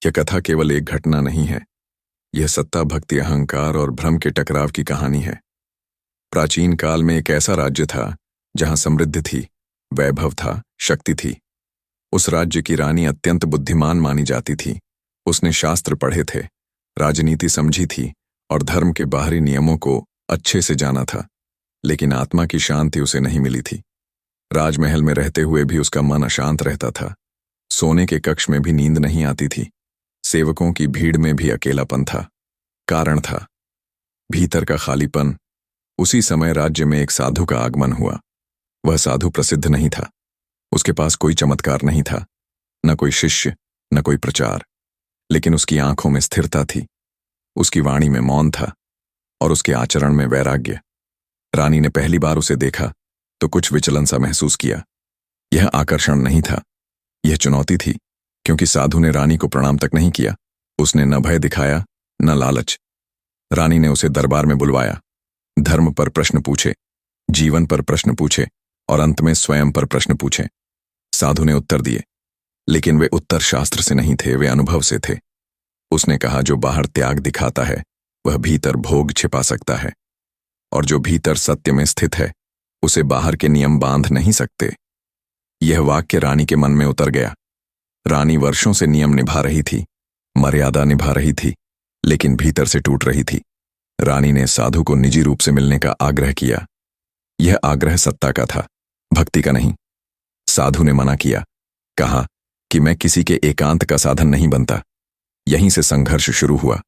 यह कथा केवल एक घटना नहीं है। यह सत्ता, भक्ति, अहंकार और भ्रम के टकराव की कहानी है। प्राचीन काल में एक ऐसा राज्य था जहां समृद्धि थी, वैभव था, शक्ति थी। उस राज्य की रानी अत्यंत बुद्धिमान मानी जाती थी। उसने शास्त्र पढ़े थे, राजनीति समझी थी और धर्म के बाहरी नियमों को अच्छे से जाना था, लेकिन आत्मा की शांति उसे नहीं मिली थी। राजमहल में रहते हुए भी उसका मन अशांत रहता था। सोने के कक्ष में भी नींद नहीं आती थी। सेवकों की भीड़ में भी अकेलापन था। कारण था भीतर का खालीपन। उसी समय राज्य में एक साधु का आगमन हुआ। वह साधु प्रसिद्ध नहीं था। उसके पास कोई चमत्कार नहीं था, न कोई शिष्य, न कोई प्रचार, लेकिन उसकी आंखों में स्थिरता थी, उसकी वाणी में मौन था और उसके आचरण में वैराग्य। रानी ने पहली बार उसे देखा तो कुछ विचलन सा महसूस किया। यह आकर्षण नहीं था, यह चुनौती थी, क्योंकि साधु ने रानी को प्रणाम तक नहीं किया। उसने न भय दिखाया, न लालच। रानी ने उसे दरबार में बुलवाया। धर्म पर प्रश्न पूछे, जीवन पर प्रश्न पूछे और अंत में स्वयं पर प्रश्न पूछे। साधु ने उत्तर दिए, लेकिन वे उत्तर शास्त्र से नहीं थे, वे अनुभव से थे। उसने कहा, जो बाहर त्याग दिखाता है वह भीतर भोग छिपा सकता है, और जो भीतर सत्य में स्थित है उसे बाहर के नियम बांध नहीं सकते। यह वाक्य रानी के मन में उतर गया। रानी वर्षों से नियम निभा रही थी, मर्यादा निभा रही थी, लेकिन भीतर से टूट रही थी। रानी ने साधु को निजी रूप से मिलने का आग्रह किया। यह आग्रह सत्ता का था, भक्ति का नहीं। साधु ने मना किया, कहा कि मैं किसी के एकांत का साधन नहीं बनता। यहीं से संघर्ष शुरू हुआ।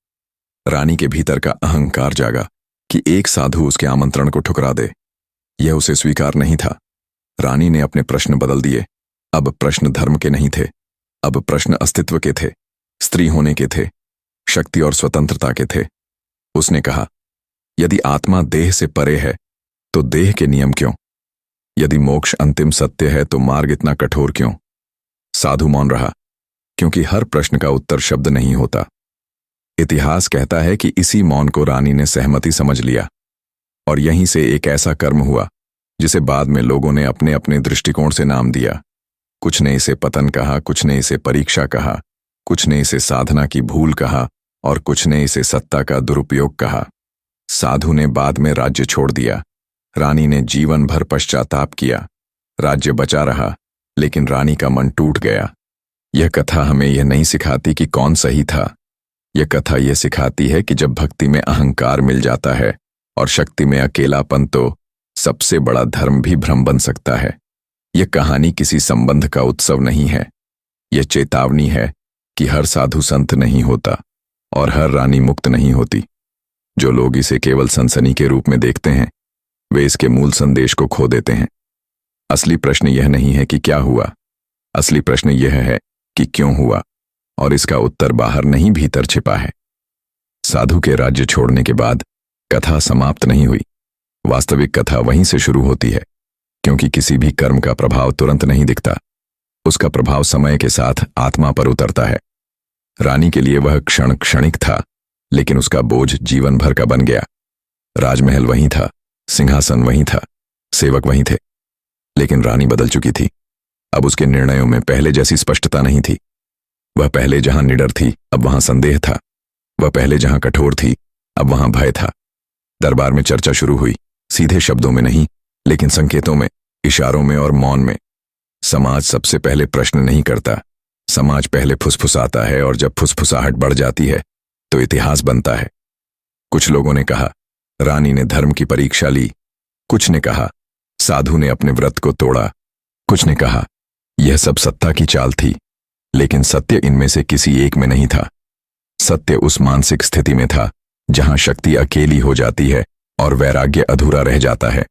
रानी के भीतर का अहंकार जागा कि एक साधु उसके आमंत्रण को ठुकरा दे। यह उसे स्वीकार नहीं था। रानी ने अपने प्रश्न बदल दिए। अब प्रश्न धर्म के नहीं थे, अब प्रश्न अस्तित्व के थे, स्त्री होने के थे, शक्ति और स्वतंत्रता के थे। उसने कहा, यदि आत्मा देह से परे है तो देह के नियम क्यों? यदि मोक्ष अंतिम सत्य है तो मार्ग इतना कठोर क्यों? साधु मौन रहा, क्योंकि हर प्रश्न का उत्तर शब्द नहीं होता। इतिहास कहता है कि इसी मौन को रानी ने सहमति समझ लिया, और यहीं से एक ऐसा कर्म हुआ जिसे बाद में लोगों ने अपने अपने दृष्टिकोण से नाम दिया। कुछ ने इसे पतन कहा, कुछ ने इसे परीक्षा कहा, कुछ ने इसे साधना की भूल कहा और कुछ ने इसे सत्ता का दुरुपयोग कहा। साधु ने बाद में राज्य छोड़ दिया। रानी ने जीवन भर पश्चाताप किया। राज्य बचा रहा, लेकिन रानी का मन टूट गया। यह कथा हमें यह नहीं सिखाती कि कौन सही था। यह कथा यह सिखाती है कि जब भक्ति में अहंकार मिल जाता है और शक्ति में अकेलापन, तो सबसे बड़ा धर्म भी भ्रम बन सकता है। यह कहानी किसी संबंध का उत्सव नहीं है। यह चेतावनी है कि हर साधु संत नहीं होता और हर रानी मुक्त नहीं होती। जो लोग इसे केवल सनसनी के रूप में देखते हैं, वे इसके मूल संदेश को खो देते हैं। असली प्रश्न यह नहीं है कि क्या हुआ, असली प्रश्न यह है कि क्यों हुआ, और इसका उत्तर बाहर नहीं भीतर छिपा है। साधु के राज्य छोड़ने के बाद कथा समाप्त नहीं हुई। वास्तविक कथा वहीं से शुरू होती है, क्योंकि किसी भी कर्म का प्रभाव तुरंत नहीं दिखता। उसका प्रभाव समय के साथ आत्मा पर उतरता है। रानी के लिए वह क्षण क्षणिक था, लेकिन उसका बोझ जीवन भर का बन गया। राजमहल वहीं था, सिंहासन वहीं था, सेवक वहीं थे, लेकिन रानी बदल चुकी थी। अब उसके निर्णयों में पहले जैसी स्पष्टता नहीं थी। वह पहले जहां निडर थी, अब वहां संदेह था। वह पहले जहां कठोर थी, अब वहां भय था। दरबार में चर्चा शुरू हुई, सीधे शब्दों में नहीं, लेकिन संकेतों में, इशारों में और मौन में। समाज सबसे पहले प्रश्न नहीं करता, समाज पहले फुसफुसाता है, और जब फुसफुसाहट बढ़ जाती है तो इतिहास बनता है। कुछ लोगों ने कहा, रानी ने धर्म की परीक्षा ली। कुछ ने कहा, साधु ने अपने व्रत को तोड़ा। कुछ ने कहा, यह सब सत्ता की चाल थी, लेकिन सत्य इनमें से किसी एक में नहीं था। सत्य उस मानसिक स्थिति में था जहां शक्ति अकेली हो जाती है और वैराग्य अधूरा रह जाता है।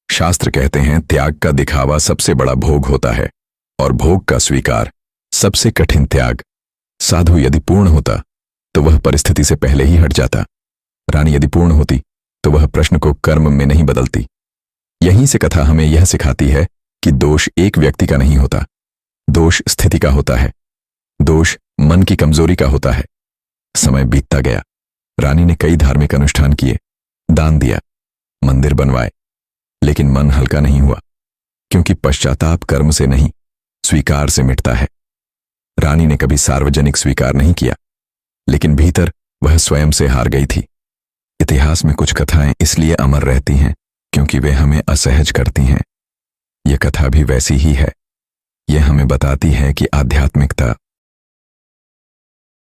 शास्त्र कहते हैं, त्याग का दिखावा सबसे बड़ा भोग होता है, और भोग का स्वीकार सबसे कठिन त्याग। साधु यदि पूर्ण होता तो वह परिस्थिति से पहले ही हट जाता। रानी यदि पूर्ण होती तो वह प्रश्न को कर्म में नहीं बदलती। यहीं से कथा हमें यह सिखाती है कि दोष एक व्यक्ति का नहीं होता, दोष स्थिति का होता है, दोष मन की कमजोरी का होता है। समय बीतता गया। रानी ने कई धार्मिक अनुष्ठान किए, दान दिया, मंदिर बनवाए, लेकिन मन हल्का नहीं हुआ, क्योंकि पश्चाताप कर्म से नहीं, स्वीकार से मिटता है। रानी ने कभी सार्वजनिक स्वीकार नहीं किया, लेकिन भीतर वह स्वयं से हार गई थी। इतिहास में कुछ कथाएं इसलिए अमर रहती हैं क्योंकि वे हमें असहज करती हैं। यह कथा भी वैसी ही है। यह हमें बताती है कि आध्यात्मिकता